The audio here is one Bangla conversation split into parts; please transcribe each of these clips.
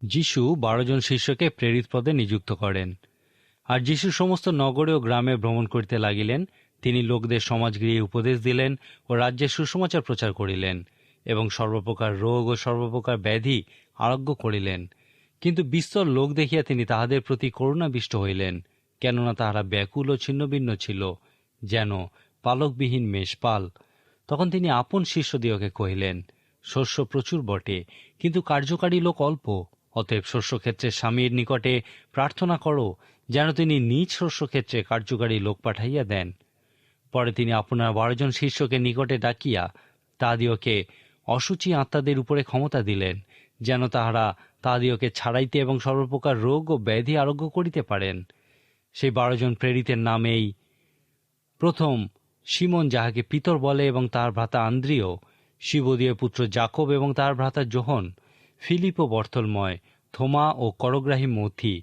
যিশু 12 জন শিষ্যকে প্রেরিত পদে নিযুক্ত করেন। আর যিশু সমস্ত নগরে ও গ্রামে ভ্রমণ করিতে লাগিলেন। তিনি লোকদের সমাজগৃহে উপদেশ দিলেন ও রাজ্যের সুসমাচার প্রচার করিলেন এবং সর্বপ্রকার রোগ ও সর্বপ্রকার ব্যাধি আরোগ্য করিলেন। কিন্তু বিস্তর লোক দেখিয়া তিনি তাহাদের প্রতি করুণাবিষ্ট হইলেন, কেননা তাহারা ব্যাকুল ও ছিন্নভিন্ন ছিল, যেন পালকবিহীন মেষপাল। তখন তিনি আপন শিষ্যদিগকে কহিলেন, শস্য প্রচুর বটে, কিন্তু কার্যকারী লোক অল্প। অতএব শস্যক্ষেত্রের স্বামীর নিকটে প্রার্থনা করো, যেন তিনি নিজ শস্যক্ষেত্রে কার্যকারী লোক পাঠাইয়া দেন। পরে তিনি আপনার 12 জন শিষ্যকে নিকটে ডাকিয়া তাহাদিগকে অসুচি আত্মাদের উপরে ক্ষমতা দিলেন, যেন তাহারা তাহাদিগকে ছাড়াইতে এবং সর্বপ্রকার রোগ ও ব্যাধি আরোগ্য করিতে পারেন। সেই 12 জন প্রেরিতের নাম এই: প্রথম, সিমন যাহাকে পিতর বলে এবং তাহার ভ্রাতা আন্দ্রিয়, শিবদীয় পুত্র জাকব এবং তাহার ভ্রাতা যোহন, ফিলিপ ও বর্থলময়, থোমা ও করগ্রাহী মথি,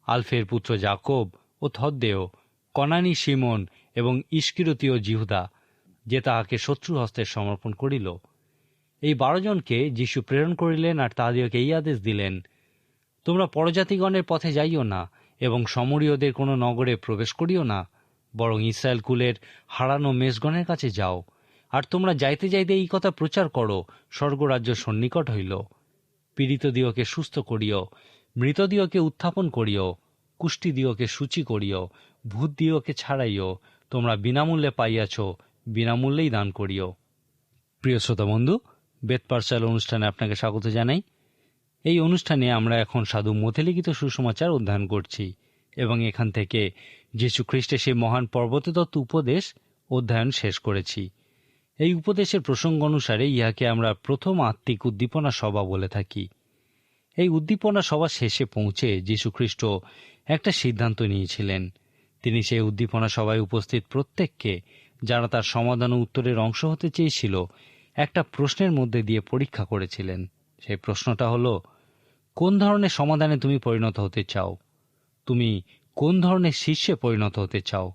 আলফের পুত্র জাকব ও থদ্দেয়, কনানী সিমন এবং ইস্কিরতীয় জিহুদা, যে তাহাকে শত্রু হস্তে সমর্পণ করিল। এই 12 জনকে যীশু প্রেরণ করিলেন আর তাহাদিগকে এই আদেশ দিলেন, তোমরা পরজাতিগণের পথে যাইও না এবং সমরীয়দের কোনো নগরে প্রবেশ করিও না, বরং ইসরায়েল কুলের হারানো মেষগণের কাছে যাও। আর তোমরা যাইতে যাইতে এই কথা প্রচার করো, স্বর্গরাজ্য সন্নিকট হইল। পীড়িতদিগকে সুস্থ করিও, মৃতদিগকে উত্থাপন করিও, কুষ্ঠিদিগকে সূচি করিও, ভূতদিগকে ছাড়াইও। তোমরা বিনামূল্যে পাইয়াছ, বিনামূল্যেই দান করিও। প্রিয় শ্রোতা বন্ধু, বেদ পাঠশালা অনুষ্ঠানে আপনাকে স্বাগত জানাই। এই অনুষ্ঠানে আমরা এখন সাধু মথে লিখিত সুসমাচার অধ্যয়ন করছি এবং এখান থেকে যীশু খ্রিস্টের সেই মহান পর্বতদত্ত উপদেশ অধ্যয়ন শেষ করেছি। এই উপদেশের প্রসঙ্গ অনুসারে ইহাকে আমরা প্রথম আত্মিক উদ্দীপনা সভা বলে থাকি। এই উদ্দীপনা সভা শেষে পৌঁছে যীশু খ্রিস্ট একটা সিদ্ধান্ত নিয়েছিলেন। তিনি সেই উদ্দীপনা সভায় উপস্থিত প্রত্যেককে, যারা তার সমাধান ও উত্তরের অংশ হতে চেয়েছিল, একটা প্রশ্নের মধ্যে দিয়ে পরীক্ষা করেছিলেন। সেই প্রশ্নটা হলো, কোন ধরনের সমাধানে তুমি পরিণত হতে চাও? তুমি কোন ধরনের শিষ্যে পরিণত হতে চাও?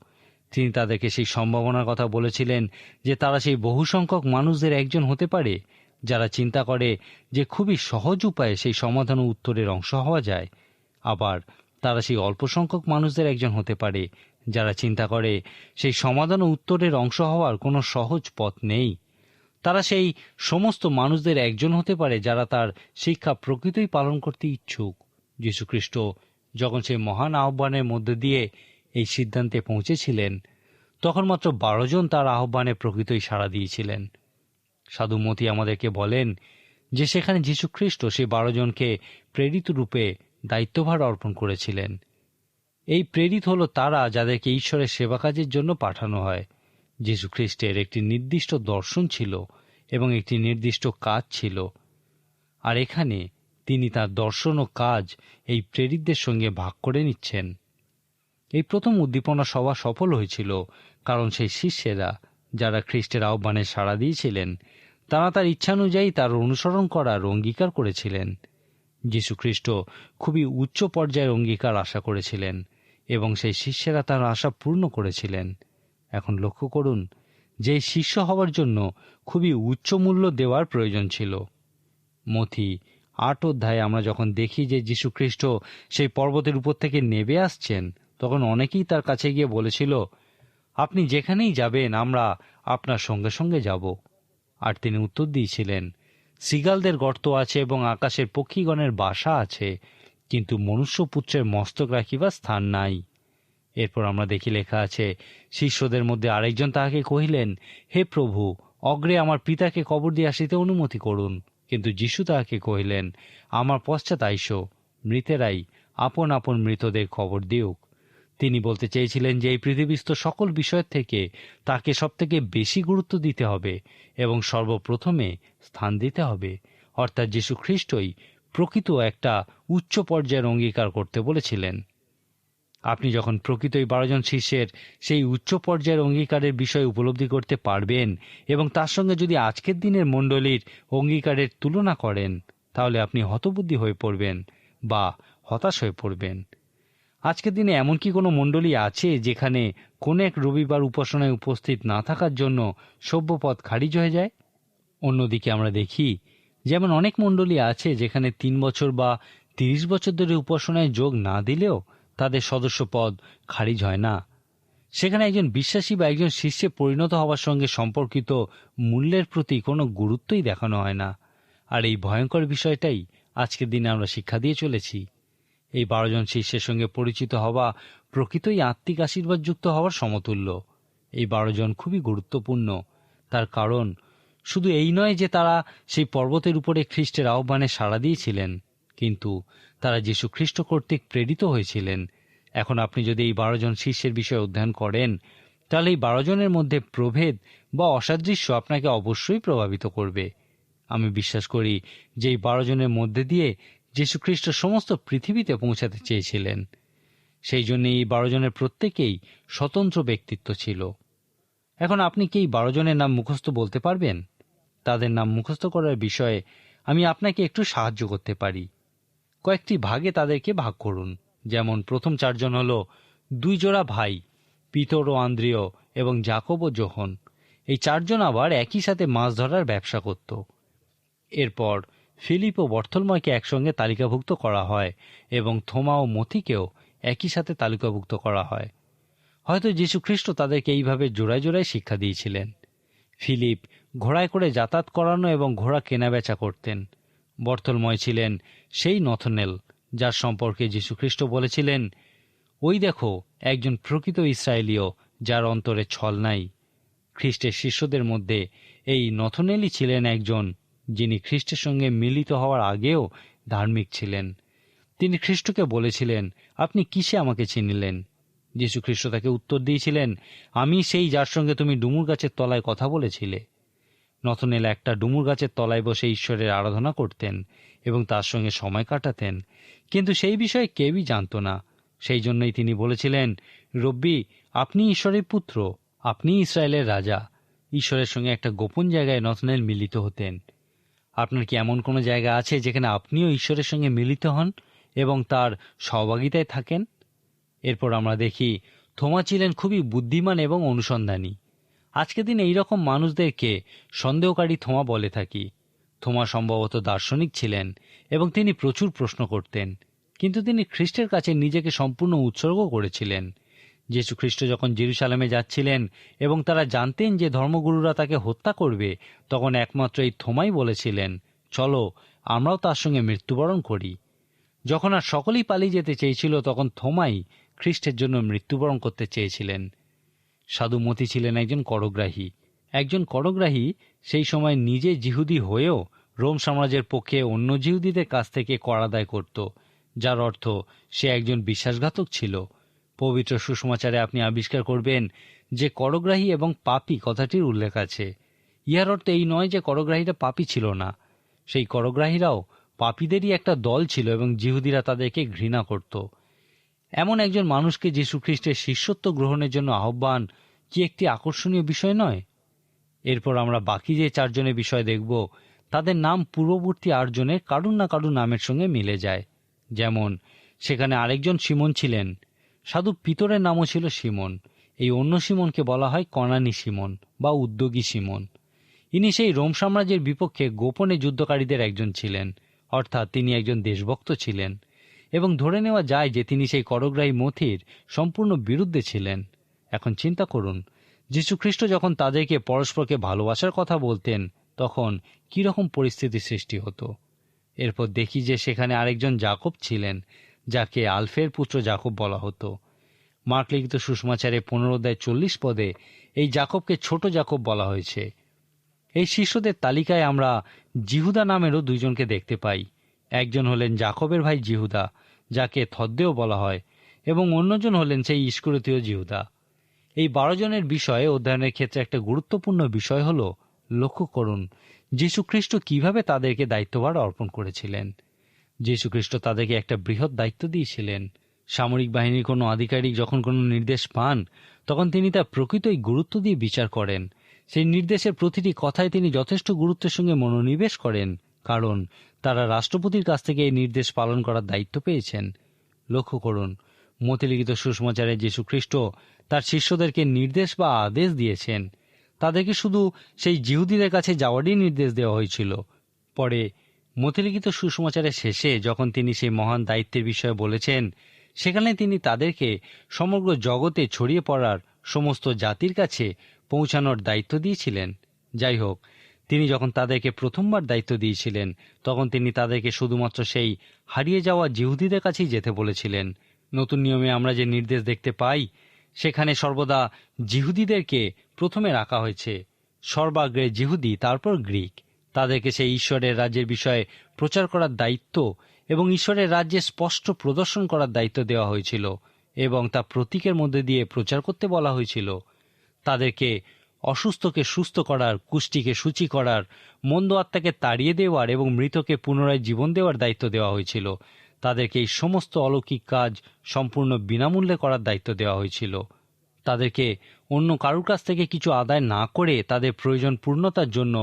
তিনি তাদেরকে সেই সম্ভাবনার কথা বলেছিলেন যে তারা সেই বহু সংখ্যক মানুষদের একজন হতে পারে, যারা চিন্তা করে যে খুবই সহজ উপায়ে সেই সমাধান ও উত্তরের অংশ হওয়া যায়। আবার তারা সেই অল্প সংখ্যক মানুষদের একজন হতে পারে, যারা চিন্তা করে সেই সমাধান ও উত্তরের অংশ হওয়ার কোনো সহজ পথ নেই। তারা সেই সমস্ত মানুষদের একজন হতে পারে যারা তার শিক্ষা প্রকৃতই পালন করতে ইচ্ছুক। যীশুখ্রিস্ট যখন সেই মহান আহ্বানের মধ্যে দিয়ে এই সিদ্ধান্তে পৌঁছেছিলেন, তখন মাত্র 12 জন তার আহ্বানে প্রকৃতই সাড়া দিয়েছিলেন। সাধু মতি আমাদেরকে বলেন যে সেখানে যীশুখ্রিস্ট সেই 12 জনকে প্রেরিত রূপে দায়িত্বভার অর্পণ করেছিলেন। এই প্রেরিত হল তারা যাদেরকে ঈশ্বরের সেবা কাজের জন্য পাঠানো হয়। যীশুখ্রিস্টের একটি নির্দিষ্ট দর্শন ছিল এবং একটি নির্দিষ্ট কাজ ছিল, আর এখানে তিনি তার দর্শন ও কাজ এই প্রেরিতদের সঙ্গে ভাগ করে নিচ্ছেন। এই প্রথম উদ্দীপনা সভা সফল হয়েছিল কারণ সেই শিষ্যেরা, যারা খ্রিস্টের আহ্বানে সাড়া দিয়েছিলেন, তারা তার ইচ্ছানুযায়ী তার অনুসরণ করার অঙ্গীকার করেছিলেন। যীশুখ্রিস্ট খুবই উচ্চ পর্যায়ের অঙ্গীকার আশা করেছিলেন এবং সেই শিষ্যেরা তার আশা পূর্ণ করেছিলেন। এখন লক্ষ্য করুন যে শিষ্য হওয়ার জন্য খুবই উচ্চ মূল্য দেওয়ার প্রয়োজন ছিল। মথি 8 অধ্যায়ে আমরা যখন দেখি যে যীশুখ্রিস্ট সেই পর্বতের উপর থেকে নেমে আসছেন, তখন অনেকেই তার কাছে গিয়ে বলেছিল, আপনি যেখানেই যাবেন আমরা আপনার সঙ্গে সঙ্গে যাব। আর তিনি উত্তর দিয়েছিলেন, শৃগালদের গর্ত আছে এবং আকাশের পক্ষীগণের বাসা আছে, কিন্তু মনুষ্যপুত্রের মস্তক রাখিবার স্থান নাই। এরপর আমরা দেখি লেখা আছে, শিষ্যদের মধ্যে আরেকজন তাহাকে কহিলেন, হে প্রভু, অগ্রে আমার পিতাকে কবর দিয়ে আসিতে অনুমতি করুন। কিন্তু যীশু তাহাকে কহিলেন, আমার পশ্চাৎ আইসো, মৃতেরাই আপন আপন মৃতদের কবর দিউক। তিনি বলতে চেয়েছিলেন যে এই পৃথিবীস্থ সকল বিষয়ের থেকে তাকে সবথেকে বেশি গুরুত্ব দিতে হবে এবং সর্বপ্রথমে স্থান দিতে হবে। অর্থাৎ যীশু খ্রিস্টই প্রকৃত একটা উচ্চ পর্যায়ের অঙ্গীকার করতে বলেছিলেন। আপনি যখন প্রকৃতই 12 জন শিষ্যের সেই উচ্চ পর্যায়ের অঙ্গীকারের বিষয় উপলব্ধি করতে পারবেন এবং তার সঙ্গে যদি আজকের দিনের মণ্ডলীর অঙ্গীকারের তুলনা করেন, তাহলে আপনি হতবুদ্ধি হয়ে পড়বেন বা হতাশ হয়ে পড়বেন। আজকের দিনে এমন কি কোনো মণ্ডলী আছে যেখানে কোনো এক রবিবার উপাসনায় উপস্থিত না থাকার জন্য সভ্যপদ খারিজ হয়ে যায়? অন্যদিকে আমরা দেখি যেমন অনেক মণ্ডলী আছে যেখানে 3 বছর বা 30 বছর ধরে উপাসনায় যোগ না দিলেও তাদের সদস্য পদ খারিজ হয় না। সেখানে একজন বিশ্বাসী বা একজন শিষ্যে পরিণত হওয়ার সঙ্গে সম্পর্কিত মূল্যের প্রতি কোনো গুরুত্বই দেখানো হয় না। আর এই ভয়ঙ্কর বিষয়টাই আজকের দিনে আমরা শিক্ষা দিয়ে চলেছি। এই 12 জন শিষ্যের সঙ্গে পরিচিত হওয়া প্রকৃতই আত্মিক আশীর্বাদযুক্ত হওয়ার সমতুল্য। এই 12 জন খুবই গুরুত্বপূর্ণ। তার কারণ শুধু এই নয় যে তারা সেই পর্বতের উপরে খ্রিস্টের আহ্বানে সাড়া দিয়েছিলেন, কিন্তু তারা যীশু খ্রিস্ট কর্তৃক প্রেরিত হয়েছিলেন। এখন আপনি যদি এই 12 জন শিষ্যের বিষয়ে অধ্যয়ন করেন, তাহলে এই 12 জনের মধ্যে প্রভেদ বা অসাদৃশ্য আপনাকে অবশ্যই প্রভাবিত করবে। আমি বিশ্বাস করি যে এই 12 জনের মধ্যে দিয়ে যীশু খ্রিস্ট সমস্ত পৃথিবীতে পৌঁছাতে চেয়েছিলেন। সেই জন্য এই 12 জনের প্রত্যেকেই স্বতন্ত্র ব্যক্তিত্ব ছিল। এখন আপনি কি এই 12 জনের নাম মুখস্থ বলতে পারবেন? তাদের নাম মুখস্থ করার বিষয়ে আমি আপনাকে একটু সাহায্য করতে পারি। কয়েকটি ভাগে তাদেরকে ভাগ করুন। যেমন প্রথম 4 জন হল 2 জোড়া ভাই, পিতর ও আন্দ্রিয় এবং জাকব ও যোহন। এই 4 জন আবার একই সাথে মাছ ধরার ব্যবসা করত। এরপর ফিলিপ ও বর্থলময়কে একসঙ্গে তালিকাভুক্ত করা হয় এবং থোমা ও মথিকেও একই সাথে তালিকাভুক্ত করা হয়। হয়তো যীশু খ্রিস্ট তাদেরকে এইভাবে জোড়ায় জোড়ায় শিক্ষা দিয়েছিলেন। ফিলিপ ঘোড়ায় করে যাতায়াত করানো এবং ঘোড়া কেনাবেচা করতেন। বর্থলময় ছিলেন সেই নথনেল যার সম্পর্কে যীশু খ্রিস্ট বলেছিলেন, ওই দেখো একজন প্রকৃত ইসরায়েলীয় যার অন্তরে ছল নাই। খ্রিস্টের শিষ্যদের মধ্যে এই নথনেলই ছিলেন একজন যিনি খ্রিস্টের সঙ্গে মিলিত হওয়ার আগেও ধার্মিক ছিলেন। তিনি খ্রিস্টকে বলেছিলেন, আপনি কিসে আমাকে চিনিলেন? যীশু খ্রিস্ট তাকে উত্তর দিয়েছিলেন, আমি সেই যার সঙ্গে তুমি ডুমুর গাছের তলায় কথা বলেছিলে। নথনেল একটা ডুমুর গাছের তলায় বসে ঈশ্বরের আরাধনা করতেন এবং তার সঙ্গে সময় কাটাতেন, কিন্তু সেই বিষয়ে কেউই জানত না। সেই জন্যই তিনি বলেছিলেন, রব্বি, আপনি ঈশ্বরের পুত্র, আপনি ইসরায়েলের রাজা। ঈশ্বরের সঙ্গে একটা গোপন জায়গায় নথনেল মিলিত হতেন। আপনার কি এমন কোনো জায়গা আছে যেখানে আপনিও ঈশ্বরের সঙ্গে মিলিত হন এবং তার সহভাগিতায় থাকেন? এরপর আমরা দেখি থোমা ছিলেন খুবই বুদ্ধিমান এবং অনুসন্ধানী। আজকের দিন এইরকম মানুষদেরকে সন্দেহকারী থোমা বলে থাকি। থোমা সম্ভবত দার্শনিক ছিলেন এবং তিনি প্রচুর প্রশ্ন করতেন, কিন্তু তিনি খ্রিস্টের কাছে নিজেকে সম্পূর্ণ উৎসর্গ করেছিলেন। যীশু খ্রিস্ট যখন জেরুজালেমে যাচ্ছিলেন এবং তারা জানতেন যে ধর্মগুরুরা তাকে হত্যা করবে, তখন একমাত্র এই থোমাই বলেছিলেন, চলো আমরাও তার সঙ্গে মৃত্যুবরণ করি। যখন আর সকলেই পালিয়ে যেতে চেয়েছিল, তখন থোমাই খ্রিস্টের জন্য মৃত্যুবরণ করতে চেয়েছিলেন। সাধু মতি ছিলেন একজন করগ্রাহী। সেই সময় নিজে জিহুদি হয়েও রোম সাম্রাজ্যের পক্ষে অন্য জিহুদিদের কাছ থেকে কর আদায় করত, যার অর্থ সে একজন বিশ্বাসঘাতক ছিল। পবিত্র সুসমাচারে আপনি আবিষ্কার করবেন যে করগ্রাহী এবং পাপী কথাটির উল্লেখ আছে। ইহার অর্থ এই নয় যে করগ্রাহীরা পাপী ছিল না। সেই করগ্রাহীরাও পাপীদেরই একটা দল ছিল এবং জিহুদিরা তাদেরকে ঘৃণা করত। এমন একজন মানুষকে যীশু খ্রিস্টের শিষ্যত্ব গ্রহণের জন্য আহ্বান কি একটি আকর্ষণীয় বিষয় নয়? এরপর আমরা বাকি যে 4 জনের বিষয় দেখব, তাদের নাম পূর্ববর্তী 8 জনের কারুর না কারুর নামের সঙ্গে মিলে যায়। যেমন সেখানে আরেকজন সিমন ছিলেন। সাধু পিতরের নামও ছিল সিমন। এই অন্য সিমনকে বলা হয় কনানী সিমন বা উদ্যোগী সিমন। ইনি সেই রোম সাম্রাজ্যের বিপক্ষে গোপনে যুদ্ধকারীদের একজন ছিলেন, অর্থাৎ তিনি একজন দেশভক্ত ছিলেন এবং ধরে নেওয়া যায় যে তিনি সেই করগ্রাহী মথির সম্পূর্ণ বিরুদ্ধে ছিলেন। এখন চিন্তা করুন, যীশু খ্রিস্ট যখন তাদেরকে পরস্পরকে ভালোবাসার কথা বলতেন, তখন কীরকম পরিস্থিতি সৃষ্টি হতো। এরপর দেখি যে সেখানে আরেকজন জাকব ছিলেন, যাকে আলফের পুত্র জাকব বলা হতো। মার্ক লিখিত সুসমাচারে 15:40 পদে এই জাকবকে ছোট জাকব বলা হয়েছে। এই শিষ্যদের তালিকায় আমরা জিহুদা নামেরও 2 জনকে দেখতে পাই। একজন হলেন জাকবের ভাই জিহুদা, যাকে থদ্দেও বলা হয়, এবং অন্যজন হলেন সেই ইস্করিওতীয় জিহুদা। এই 12 জনের বিষয়ে অধ্যয়নের ক্ষেত্রে একটা গুরুত্বপূর্ণ বিষয় হল, লক্ষ্য করুন যীশু খ্রিস্ট কিভাবে তাদেরকে দায়িত্বভার অর্পণ করেছিলেন। যীশু খ্রিস্ট তাদেরকে একটা বৃহৎ দায়িত্ব দিয়েছিলেন। সামরিক বাহিনীর কোনো আধিকারিক যখন কোনো নির্দেশ পান, তখন তিনি তা প্রকৃতই গুরুত্ব দিয়ে বিচার করেন। সেই নির্দেশের প্রতিটি কথায় তিনি যথেষ্ট গুরুত্বের সঙ্গে মনোনিবেশ করেন, কারণ তারা রাষ্ট্রপতির কাছ থেকে এই নির্দেশ পালন করার দায়িত্ব পেয়েছেন। লক্ষ্য করুন, মতিলিখিত সুসমাচারে যীশু খ্রিস্ট তার শিষ্যদেরকে নির্দেশ বা আদেশ দিয়েছেন। তাদেরকে শুধু সেই জিহুদীদের কাছে যাওয়ারই নির্দেশ দেওয়া হয়েছিল। পরে মথিলিখিত সুসমাচারের শেষে যখন তিনি সেই মহান দায়িত্বের বিষয়ে বলেছেন, সেখানে তিনি তাদেরকে সমগ্র জগতে ছড়িয়ে পড়ার সমস্ত জাতির কাছে পৌঁছানোর দায়িত্ব দিয়েছিলেন। যাই হোক, তিনি যখন তাদেরকে প্রথমবার দায়িত্ব দিয়েছিলেন, তখন তিনি তাদেরকে শুধুমাত্র সেই হারিয়ে যাওয়া জিহুদীদের কাছেই যেতে বলেছিলেন। নতুন নিয়মে আমরা যে নির্দেশ দেখতে পাই, সেখানে সর্বদা জিহুদীদেরকে প্রথমে রাখা হয়েছে। সর্বাগ্রে জিহুদি, তারপর গ্রিক। তাদেরকে সেই ঈশ্বরের রাজ্যের বিষয়ে প্রচার করার দায়িত্ব এবং ঈশ্বরের রাজ্যে স্পষ্ট প্রদর্শন করার দায়িত্ব দেওয়া হয়েছিল এবং তা প্রতীকের মধ্যে দিয়ে প্রচার করতে বলা হয়েছিল। তাদেরকে অসুস্থকে সুস্থ করার, কুষ্ঠিকে সূচি করার, মন্দ আত্মাকে তাড়িয়ে দেওয়ার এবং মৃতকে পুনরায় জীবন দেওয়ার দায়িত্ব দেওয়া হয়েছিল। তাদেরকে এই সমস্ত অলৌকিক কাজ সম্পূর্ণ বিনামূল্যে করার দায়িত্ব দেওয়া হয়েছিল। তাদেরকে অন্য কারুর কাছ থেকে কিছু আদায় না করে তাদের প্রয়োজন পূর্ণতার জন্য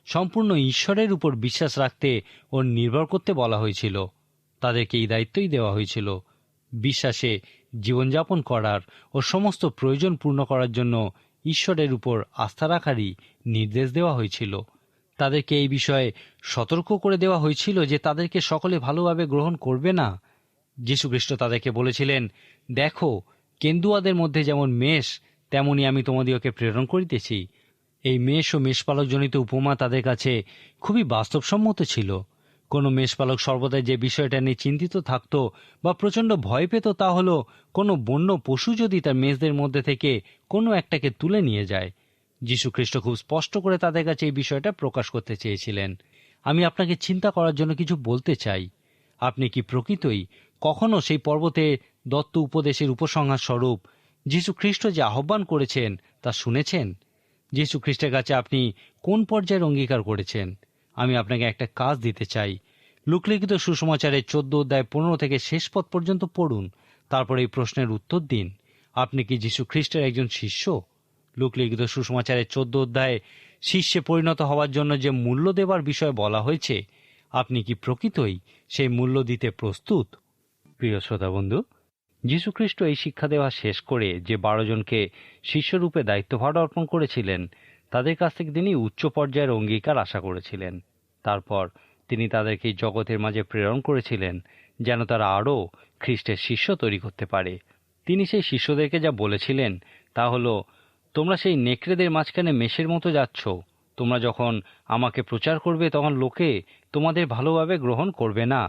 সম্পূর্ণ ঈশ্বরের উপর বিশ্বাস রাখতে ও নির্ভর করতে বলা হয়েছিল। তাদেরকে এই দায়িত্বই দেওয়া হয়েছিল। বিশ্বাসে জীবনযাপন করার ও সমস্ত প্রয়োজন পূর্ণ করার জন্য ঈশ্বরের উপর আস্থা রাখারই নির্দেশ দেওয়া হয়েছিল। তাদেরকে এই বিষয়ে সতর্ক করে দেওয়া হয়েছিল যে তাদেরকে সকলে ভালোভাবে গ্রহণ করবে না। যীশুখ্রিস্ট তাদেরকে বলেছিলেন, দেখো, কেন্দুয়াদের মধ্যে যেমন মেষ, তেমনি আমি তোমাদিওকে প্রেরণ করিতেছি। এই মেষ ও মেষপালকজনিত উপমা তাদের কাছে খুবই বাস্তবসম্মত ছিল। কোনো মেষপালক সর্বদাই যে বিষয়টা নিয়ে চিন্তিত থাকত বা প্রচণ্ড ভয় পেত, তা হলো কোনো বন্য পশু যদি তার মেষদের মধ্যে থেকে কোনো একটাকে তুলে নিয়ে যায়। যীশুখ্রিস্ট খুব স্পষ্ট করে তাদের কাছে এই বিষয়টা প্রকাশ করতে চেয়েছিলেন। আমি আপনাকে চিন্তা করার জন্য কিছু বলতে চাই। আপনি কি প্রকৃতই কখনো সেই পর্বতে দত্ত উপদেশের উপসংহার স্বরূপ যীশুখ্রিস্ট যে আহ্বান করেছেন তা শুনেছেন? যীশুখ্রিস্টের কাছে আপনি কোন পর্যায়ের অঙ্গীকার করেছেন? আমি আপনাকে একটা কাজ দিতে চাই। লুকলিখিত সুসমাচারের 14 অধ্যায় 15 থেকে শেষ পদ পর্যন্ত পড়ুন, তারপর এই প্রশ্নের উত্তর দিন। আপনি কি যীশুখ্রিস্টের একজন শিষ্য? লুকলিখিত সুসমাচারের 14 অধ্যায়ে শিষ্যে পরিণত হওয়ার জন্য যে মূল্য দেবার বিষয়ে বলা হয়েছে, আপনি কি প্রকৃতই সেই মূল্য দিতে প্রস্তুত? প্রিয় শ্রোতা বন্ধু, যীশুখ্রিস্ট এই শিক্ষা দেওয়া শেষ করে যে 12 জনকে শিষ্যরূপে দায়িত্বভার অর্পণ করেছিলেন, তাদের কাছ থেকে তিনি উচ্চ পর্যায়ের অঙ্গীকার আশা করেছিলেন। তারপর তিনি তাদেরকে জগতের মাঝে প্রেরণ করেছিলেন যেন তারা আরও খ্রিস্টের শিষ্য তৈরি করতে পারে। তিনি সেই শিষ্যদেরকে যা বলেছিলেন তা হলো, তোমরা সেই নেকড়েদের মাঝখানে মেষের মতো যাচ্ছ। তোমরা যখন আমাকে প্রচার করবে তখন লোকে তোমাদের ভালোভাবে গ্রহণ করবে না।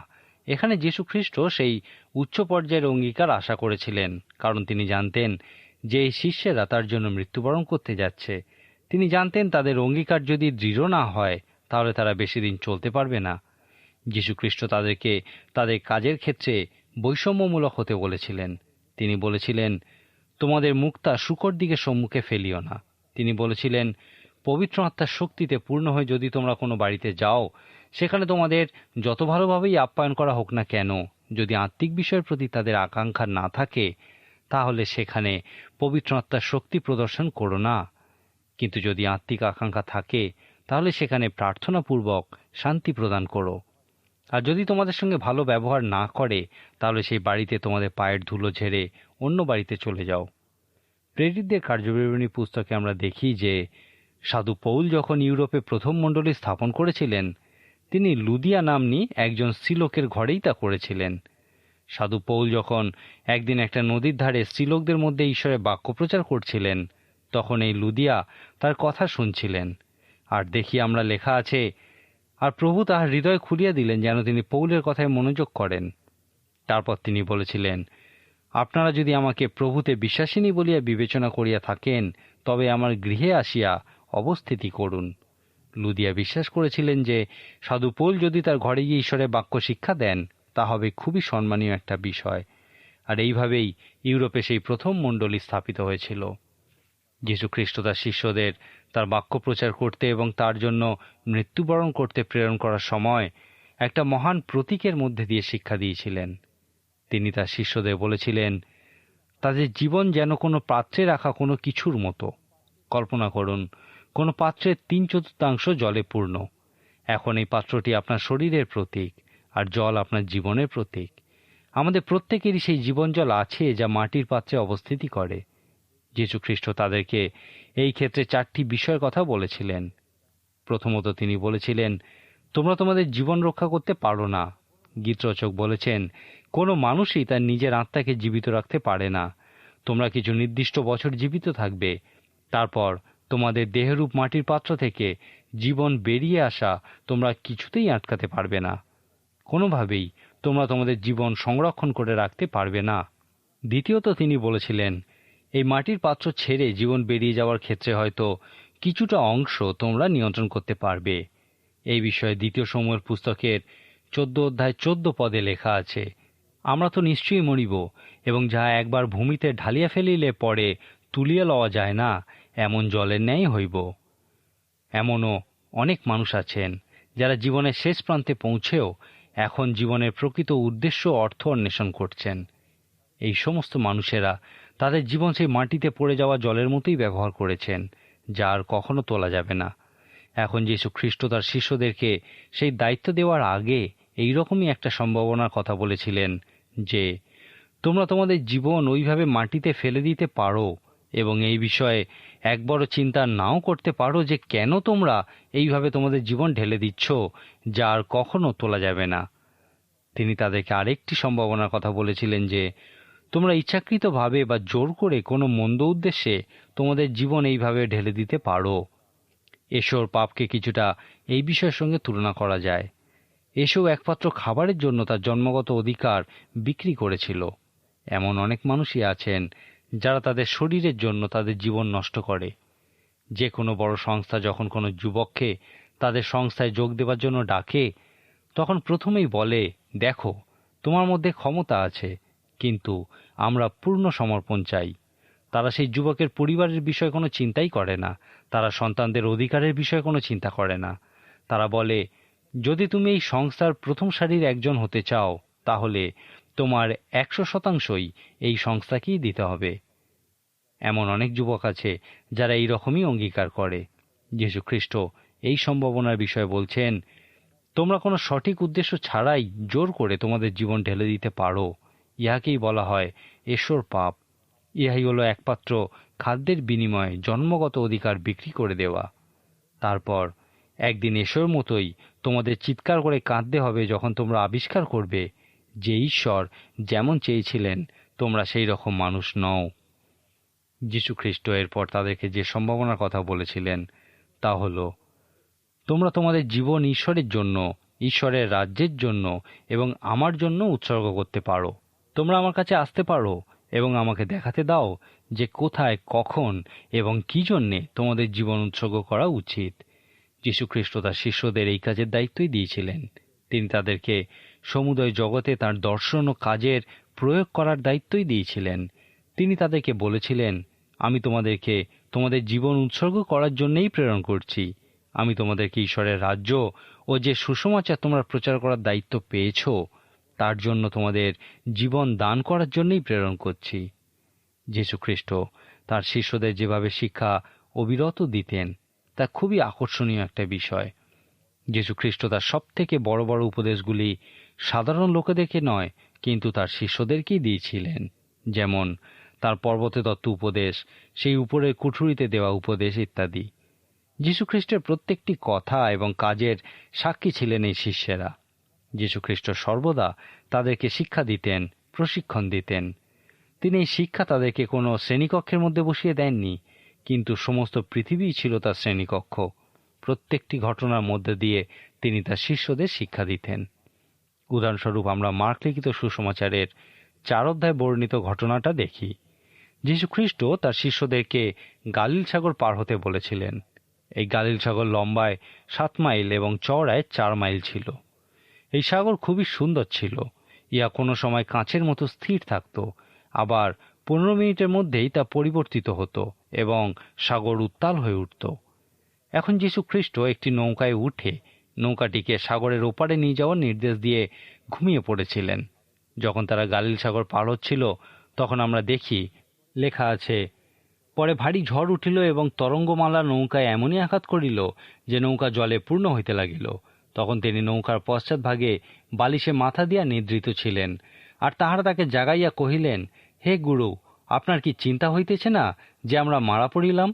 এখানে যীশুখ্রিস্ট সেই উচ্চ পর্যায়ের অঙ্গীকার আশা করেছিলেন, কারণ তিনি জানতেন যে এই শিষ্যেরা তার জন্য মৃত্যুবরণ করতে যাচ্ছে। তিনি জানতেন তাদের অঙ্গীকার যদি দৃঢ় না হয় তাহলে তারা বেশি দিন চলতে পারবে না। যীশুখ্রিস্ট তাদেরকে তাদের কাজের ক্ষেত্রে বৈষম্যমূলক হতে বলেছিলেন। তিনি বলেছিলেন, তোমাদের মুক্তা শুকর দিকে সম্মুখে ফেলিও না। তিনি বলেছিলেন, পবিত্র আত্মার শক্তিতে পূর্ণ হয়ে যদি তোমরা কোনো বাড়িতে যাও, সেখানে তোমাদের যত ভালোভাবেই আপ্যায়ন করা হোক না কেন, যদি আত্মিক বিষয়ের প্রতি তাদের আকাঙ্ক্ষা না থাকে, তাহলে সেখানে পবিত্র আত্মার শক্তি প্রদর্শন করো না। কিন্তু যদি আত্মিক আকাঙ্ক্ষা থাকে, তাহলে সেখানে প্রার্থনাপূর্বক শান্তি প্রদান করো। আর যদি তোমাদের সঙ্গে ভালো ব্যবহার না করে, তাহলে সেই বাড়িতে তোমাদের পায়ের ধুলো ঝেড়ে অন্য বাড়িতে চলে যাও। প্রেরিতদের কার্যবিবরণী পুস্তকে আমরা দেখি যে সাধু পৌল যখন ইউরোপে প্রথম মণ্ডলী স্থাপন করেছিলেন, তিনি লুদিয়া নাম্নী একজন স্ত্রীলোকের ঘরেই তা করেছিলেন। সাধু পৌল যখন একদিন একটা নদীর ধারে স্ত্রীলোকদের মধ্যে ঈশ্বরের বাক্য প্রচার করছিলেন, তখন এই লুদিয়া তার কথা শুনছিলেন। আর দেখি আমরা লেখা আছে, আর প্রভু তাহার হৃদয় খুলিয়া দিলেন যেন তিনি পৌলের কথায় মনোযোগ করেন। তারপর তিনি বলেছিলেন, আপনারা যদি আমাকে প্রভুতে বিশ্বাসিনী বলিয়া বিবেচনা করিয়া থাকেন, তবে আমার গৃহে আসিয়া অবস্থিতি করুন। লুদিয়া বিশ্বাস করেছিলেন যে সাধু পৌল যদি তার ঘরে গিয়ে ঈশ্বরের বাক্য শিক্ষা দেন, তা হবে খুবই সম্মানীয় একটা বিষয়। আর এইভাবেই ইউরোপে সেই প্রথম মণ্ডলী স্থাপিত হয়েছিল। যীশুখ্রিস্ট তার শিষ্যদের তার বাক্য প্রচার করতে এবং তার জন্য মৃত্যুবরণ করতে প্রেরণ করার সময় একটা মহান প্রতীকের মধ্যে দিয়ে শিক্ষা দিয়েছিলেন। তিনি তার শিষ্যদের বলেছিলেন, তাদের জীবন যেন কোনো পাত্রে রাখা কোনো কিছুর মতো। কল্পনা করুন, কোনো পাত্রের 3/4 জলে পূর্ণ। এখন এই পাত্রটি আপনার শরীরের প্রতীক, আর জল আপনার জীবনের প্রতীক। আমাদের প্রত্যেকেরই সেই জীবন জল আছে যা মাটির পাত্রে অবস্থিতি করে। যীশুখ্রিস্ট তাদেরকে এই ক্ষেত্রে 4টি বিষয়ের কথা বলেছিলেন। প্রথমত তিনি বলেছিলেন, তোমরা তোমাদের জীবন রক্ষা করতে পারো না। গীতরচক বলেছেন, কোনো মানুষই তার নিজের আত্মাকে জীবিত রাখতে পারে না। তোমরা কিছু নির্দিষ্ট বছর জীবিত থাকবে, তারপর তোমাদের দেহরূপ মাটির পাত্র থেকে জীবন বেরিয়ে আসা তোমরা কিছুতেই আটকাতে পারবে না। কোনোভাবেই তোমরা তোমাদের জীবন সংরক্ষণ করে রাখতে পারবে না। দ্বিতীয়ত তিনি বলেছিলেন, এই মাটির পাত্র ছেড়ে জীবন বেরিয়ে যাওয়ার ক্ষেত্রে হয়তো কিছুটা অংশ তোমরা নিয়ন্ত্রণ করতে পারবে। এই বিষয়ে দ্বিতীয় সময়ের পুস্তকের 14 অধ্যায় 14 পদে লেখা আছে, আমরা তো নিশ্চয়ই মরিব, এবং যাহা একবার ভূমিতে ঢালিয়া ফেলিলে পরে তুলিয়া লওয়া যায় না, এমন জলের ন্যায় হইব। এমনও অনেক মানুষ আছেন যারা জীবনের শেষ প্রান্তে পৌঁছেও এখন জীবনের প্রকৃত উদ্দেশ্য অর্থ অন্বেষণ করছেন। এই সমস্ত মানুষেরা তাদের জীবন সেই মাটিতে পড়ে যাওয়া জলের মতোই ব্যবহার করেছেন, যা আর কখনো তোলা যাবে না। এখন যীশু খ্রিস্ট তার শিষ্যদেরকে সেই দায়িত্ব দেওয়ার আগে এই রকমই একটা সম্ভাবনার কথা বলেছিলেন যে, তোমরা তোমাদের জীবন ওইভাবে মাটিতে ফেলে দিতে পারো এবং এই বিষয়ে একবারও চিন্তা নাও করতে পারো যে কেন তোমরা এইভাবে তোমাদের জীবন ঢেলে দিচ্ছ, যা আর কখনো তোলা যাবে না। তিনি তাদেরকে আরেকটি সম্ভাবনার কথা বলেছিলেন যে, তোমরা ইচ্ছাকৃতভাবে বা জোর করে কোনো মন্দ উদ্দেশ্যে তোমাদের জীবন এইভাবে ঢেলে দিতে পারো। এসোর পাপকে কিছুটা এই বিষয়ের সঙ্গে তুলনা করা যায়। এসো একমাত্র খাবারের জন্য তার জন্মগত অধিকার বিক্রি করেছিল। এমন অনেক মানুষই আছেন যারা তাদের শরীরের জন্য তাদের জীবন নষ্ট করে। যে কোনো বড় সংস্থা যখন কোনো যুবককে তাদের সংস্থায় যোগ দেওয়ার জন্য ডাকে, তখন প্রথমেই বলে, দেখো, তোমার মধ্যে ক্ষমতা আছে, কিন্তু আমরা পূর্ণ সমর্পণ চাই। তারা সেই যুবকের পরিবারের বিষয়ে কোনো চিন্তাই করে না, তারা সন্তানদের অধিকারের বিষয়ে কোনো চিন্তা করে না। তারা বলে, যদি তুমি এই সংস্থার প্রথম সারির একজন হতে চাও, তাহলে তোমার 100% এই সংস্থাকেই দিতে হবে। এমন অনেক যুবক আছে যারা এই রকমই অঙ্গীকার করে। যীশু খ্রিস্ট এই সম্ভাবনার বিষয়ে বলছেন, তোমরা কোনো সঠিক উদ্দেশ্য ছাড়াই জোর করে তোমাদের জীবন ঢেলে দিতে পারো। ইহাকেই বলা হয় এসোর পাপ। ইহাই হলো একমাত্র খাদ্যের বিনিময়ে জন্মগত অধিকার বিক্রি করে দেওয়া। তারপর একদিন এসোর মতোই তোমাদের চিৎকার করে কাঁদতে হবে যখন তোমরা আবিষ্কার করবে যে ঈশ্বর যেমন চেয়েছিলেন তোমরা সেই রকম মানুষ নও। যীশু খ্রিস্ট এরপর তাদেরকে যে সম্ভাবনার কথা বলেছিলেন তা হল, তোমরা তোমাদের জীবন ঈশ্বরের জন্য, ঈশ্বরের রাজ্যের জন্য এবং আমার জন্য উৎসর্গ করতে পারো। তোমরা আমার কাছে আসতে পারো এবং আমাকে দেখাতে দাও যে কোথায়, কখন এবং কি জন্যে তোমাদের জীবন উৎসর্গ করা উচিত। যীশু খ্রিস্ট তার শিষ্যদের এই কাজের দায়িত্বই দিয়েছিলেন। তিনি তাদেরকে সমুদয় জগতে তার দর্শন ও কাজের প্রয়োগ করার দায়িত্বই দিয়েছিলেন। তিনি তাদেরকে বলেছিলেন, আমি তোমাদেরকে তোমাদের জীবন উৎসর্গ করার জন্যই প্রেরণ করছি। আমি তোমাদেরকে ঈশ্বরের রাজ্য ও যে সুসমাচার তোমরা প্রচার করার দায়িত্ব পেয়েছ, তার জন্য তোমাদের জীবন দান করার জন্যই প্রেরণ করছি। যীশু খ্রিস্ট তার শিষ্যদের যেভাবে শিক্ষা অবিরত দিতেন তা খুবই আকর্ষণীয় একটা বিষয়। যীশু খ্রিস্ট তার সব থেকে বড় বড় উপদেশগুলি সাধারণ লোকেদেরকে নয়, কিন্তু তার শিষ্যদেরকেই দিয়েছিলেন। যেমন তার পর্বতে দত্ত উপদেশ, সেই উপরের কুঠুরিতে দেওয়া উপদেশ ইত্যাদি। যীশু খ্রিস্টের প্রত্যেকটি কথা এবং কাজের সাক্ষী ছিলেন এই শিষ্যেরা। যীশু খ্রিস্ট সর্বদা তাদেরকে শিক্ষা দিতেন, প্রশিক্ষণ দিতেন। তিনি এই শিক্ষা তাদেরকে কোনো শ্রেণীকক্ষের মধ্যে বসিয়ে দেননি, কিন্তু সমস্ত পৃথিবীই ছিল তার শ্রেণীকক্ষ। প্রত্যেকটি ঘটনার মধ্যে দিয়ে তিনি তার শিষ্যদের শিক্ষা দিতেন। উদাহরণস্বরূপ আমরা মার্ক লিখিত সুসমাচারের 4 অধ্যায় বর্ণিত ঘটনাটা দেখি। যীশু খ্রিস্ট তার শিষ্যদেরকে গালিল সাগর পার হতে বলেছিলেন। এই গালিল সাগর লম্বায় 7 মাইল এবং চওড়ায় 4 মাইল ছিল। এই সাগর খুবই সুন্দর ছিল। ইহা কোনো সময় কাঁচের মতো স্থির থাকত, আবার 15 মিনিটের মধ্যেই তা পরিবর্তিত হতো এবং সাগর উত্তাল হয়ে উঠত। এখন যীশু খ্রিস্ট একটি নৌকায় উঠে নৌকাটিকে সাগরের ওপারে নিয়ে যাওয়ার নির্দেশ দিয়ে ঘুমিয়ে পড়েছিলেন। যখন তারা গালিল সাগর পার হচ্ছিল, তখন আমরা দেখি লেখা আছে, পরে ভারী ঝড় উঠিল এবং তরঙ্গমালা নৌকায় এমনই আঘাত করিল যে নৌকা জলে পূর্ণ হইতে লাগিল। তখন তিনি নৌকার পশ্চাৎভাগে বালিশে মাথা দিয়া নিদ্রিত ছিলেন। আর তাহারা তাকে জাগাইয়া কহিলেন, হে গুরু, আপনার কি চিন্তা হইতেছে না যে আমরা মারা পড়িলাম?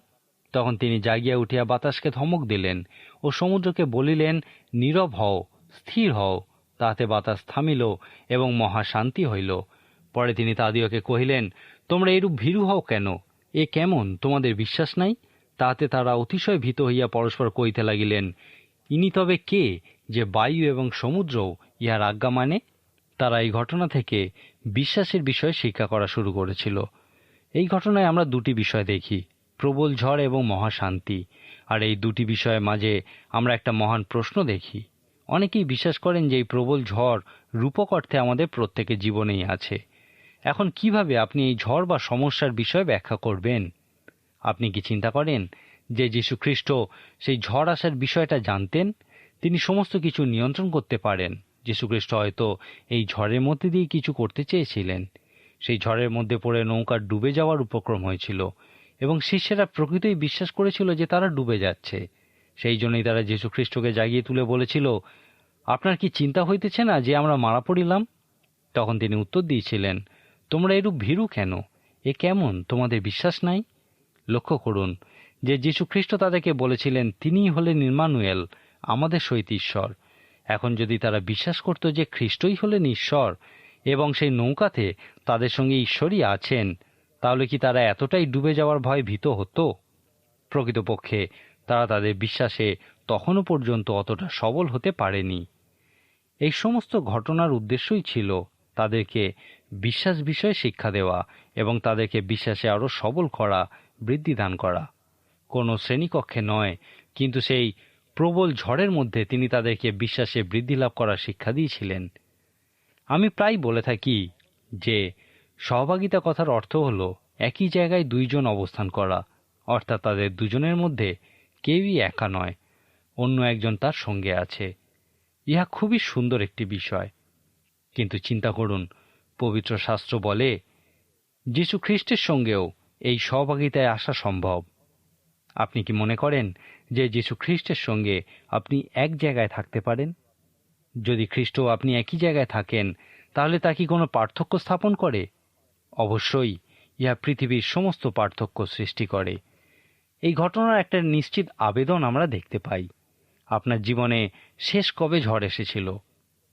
তখন তিনি জাগিয়া উঠিয়া বাতাসকে ধমক দিলেন ও সমুদ্রকে বলিলেন, নীরব হও, স্থির হও। তাহাতে বাতাস থামিল এবং মহাশান্তি হইল। পরে তিনি তাদিওকে কহিলেন, তোমরা এরূপ ভীরু হও কেন? এ কেমন, তোমাদের বিশ্বাস নাই? তাহাতে তারা অতিশয় ভীত হইয়া পরস্পর কইতে লাগিলেন, ইনি তবে কে যে বায়ু এবং সমুদ্রও ইহার আজ্ঞা মানে? তারা এই ঘটনা থেকে বিশ্বাসের বিষয়ে শিক্ষা করা শুরু করেছিল। এই ঘটনায় আমরা দুটি বিষয় দেখি, প্রবল ঝড় এবং মহাশান্তি। আর এই দুটি বিষয়ের মাঝে আমরা একটা মহান প্রশ্ন দেখি। অনেকেই বিশ্বাস করেন যে এই প্রবল ঝড় রূপক অর্থে আমাদের প্রত্যেকের জীবনেই আছে। এখন কিভাবে আপনি এই ঝড় বা সমস্যার বিষয়ে ব্যাখ্যা করবেন? আপনি কি চিন্তা করেন যে যীশু খ্রিস্ট সেই ঝড় আসার বিষয়টা জানতেন? তিনি সমস্ত কিছু নিয়ন্ত্রণ করতে পারেন। যীশু খ্রিস্ট হয়তো এই ঝড়ের মধ্যে দিয়ে কিছু করতে চেয়েছিলেন। সেই ঝড়ের মধ্যে পড়ে নৌকা ডুবে যাওয়ার উপক্রম হয়েছিল এবং শিষ্যেরা প্রকৃতই বিশ্বাস করেছিল যে তারা ডুবে যাচ্ছে। সেই জন্যই তারা যীশু খ্রিস্টকে জাগিয়ে তুলে বলেছিল, আপনার কি চিন্তা হইতেছে না যে আমরা মারা পড়িলাম? তখন তিনি উত্তর দিয়েছিলেন, তোমরা এরূপ ভীরু কেন? এ কেমন, তোমাদের বিশ্বাস নাই? লক্ষ্য করুন যে যীশু খ্রিস্ট তাদেরকে বলেছিলেন তিনিই হলেন ইম্মানুয়েল, আমাদের সহিত ঈশ্বর। এখন যদি তারা বিশ্বাস করত যে খ্রিস্টই হলেন ঈশ্বর এবং সেই নৌকাতে তাদের সঙ্গে ঈশ্বরই আছেন, তাহলে কি তারা এতটাই ডুবে যাওয়ার ভয়ে ভীত হতো? প্রকৃতপক্ষে তারা তাদের বিশ্বাসে তখনও পর্যন্ত অতটা সবল হতে পারেনি। এই সমস্ত ঘটনার উদ্দেশ্যই ছিল তাদেরকে বিশ্বাস বিষয়ে শিক্ষা দেওয়া এবং তাদেরকে বিশ্বাসে আরও সবল করা, বৃদ্ধি দান করা। কোনো শ্রেণীকক্ষে নয়, কিন্তু সেই প্রবল ঝড়ের মধ্যে তিনি তাদেরকে বিশ্বাসে বৃদ্ধি লাভ করার শিক্ষা দিয়েছিলেন। আমি প্রায় বলে থাকি যে সহভাগিতা কথার অর্থ হল একই জায়গায় দুইজন অবস্থান করা, অর্থাৎ তাদের দুজনের মধ্যে কেউই একা নয়, অন্য একজন তার সঙ্গে আছে। ইহা খুবই সুন্দর একটি বিষয়। কিন্তু চিন্তা করুন, পবিত্র শাস্ত্র বলে যীশু খ্রিস্টের সঙ্গেও এই সহভাগিতায় আসা সম্ভব। আপনি কি মনে করেন যে যীশু খ্রিস্টের সঙ্গে আপনি এক জায়গায় থাকতে পারেন? যদি খ্রিস্ট আপনি একই জায়গায় থাকেন, তাহলে তা কি কোনো পার্থক্য স্থাপন করে? অবশ্যই ইহা পৃথিবীর সমস্ত পার্থক্য সৃষ্টি করে। এই ঘটনার একটা নিশ্চিত আবেদন আমরা দেখতে পাই। আপনার জীবনে শেষ কবে ঝড় এসেছিল?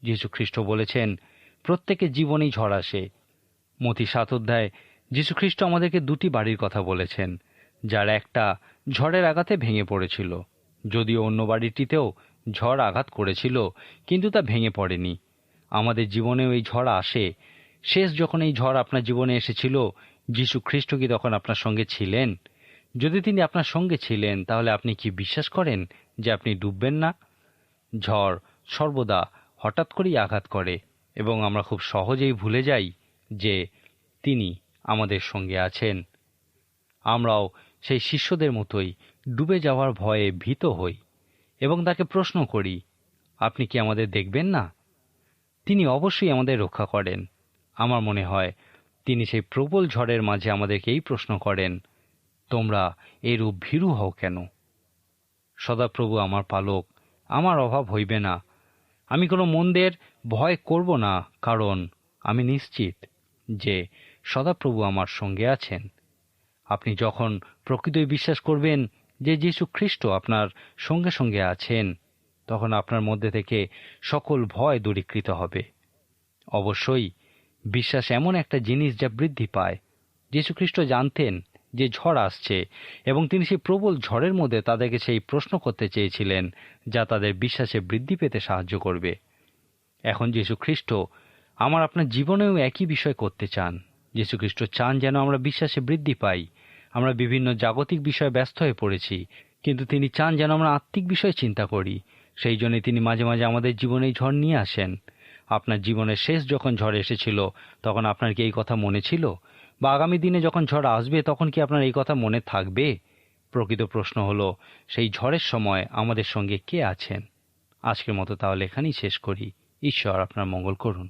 যীশু খ্রিস্ট বলেছেন প্রত্যেকের জীবনেই ঝড় আসে। মথি 7 অধ্যায় যীশু খ্রিস্ট আমাদেরকে দুটি বাড়ির কথা বলেছেন, যার একটা ঝড়ের আঘাতে ভেঙে পড়েছিল। যদিও অন্য বাড়িটিতেও ঝড় আঘাত করেছিল, কিন্তু তা ভেঙে পড়েনি। আমাদের জীবনেও এই ঝড় আসে। শেষ যখন এই ঝড় আপনার জীবনে এসেছিল, যীশু খ্রিস্ট কি তখন আপনার সঙ্গে ছিলেন? যদি তিনি আপনার সঙ্গে ছিলেন, তাহলে আপনি কি বিশ্বাস করেন যে আপনি ডুববেন না? ঝড় সর্বদা হঠাৎ করেই আঘাত করে এবং আমরা খুব সহজেই ভুলে যাই যে তিনি আমাদের সঙ্গে আছেন। আমরাও সেই শিষ্যদের মতোই ডুবে যাওয়ার ভয়ে ভীত হই এবং তাকে প্রশ্ন করি, আপনি কি আমাদের দেখবেন না? তিনি অবশ্যই আমাদের রক্ষা করেন। আমার মনে হয় তিনি সেই প্রবল ঝড়ের মাঝে আমাদেরকে এই প্রশ্ন করেন, তোমরা এরূপ ভীরু হও কেন? সদাপ্রভু আমার পালক, আমার অভাব হইবে না। আমি কোনো মন্দের ভয় করব না, কারণ আমি নিশ্চিত যে সদাপ্রভু আমার সঙ্গে আছেন। আপনি যখন প্রকৃতই বিশ্বাস করবেন যে যীশু খ্রিস্ট আপনার সঙ্গে সঙ্গে আছেন, তখন আপনার মধ্যে থেকে সকল ভয় দূরীকৃত হবে। অবশ্যই বিশ্বাস এমন একটা জিনিস যা বৃদ্ধি পায়। যীশু খ্রিস্ট জানতেন যে ঝড় আসছে এবং তিনি সেই প্রবল ঝড়ের মধ্যে তাদেরকে সেই প্রশ্ন করতে চেয়েছিলেন যা তাদের বিশ্বাসে বৃদ্ধি পেতে সাহায্য করবে। এখন যীশু খ্রিস্ট আমার আপনার জীবনেও একই বিষয় করতে চান। যীশু খ্রিস্ট চান যেন আমরা বিশ্বাসে বৃদ্ধি পাই। আমরা বিভিন্ন জাগতিক বিষয়ে ব্যস্ত হয়ে পড়েছি, কিন্তু তিনি চান যেন আমরা আত্মিক বিষয়ে চিন্তা করি। সেই জন্য তিনি মাঝে মাঝে আমাদের জীবনে এই ঝড় নিয়ে আসেন। আপনার জীবনের শেষ যখন ঝড় এসেছিল, তখন আপনার কি এই কথা মনে ছিল? বা আগামী দিনে যখন ঝড় আসবে, তখন কি আপনার এই কথা মনে থাকবে? প্রকৃত প্রশ্ন হলো, সেই ঝড়ের সময় আমাদের সঙ্গে কে আছেন? আজকের মতো তাহলে এখানেই শেষ করি। ঈশ্বর আপনার মঙ্গল করুন।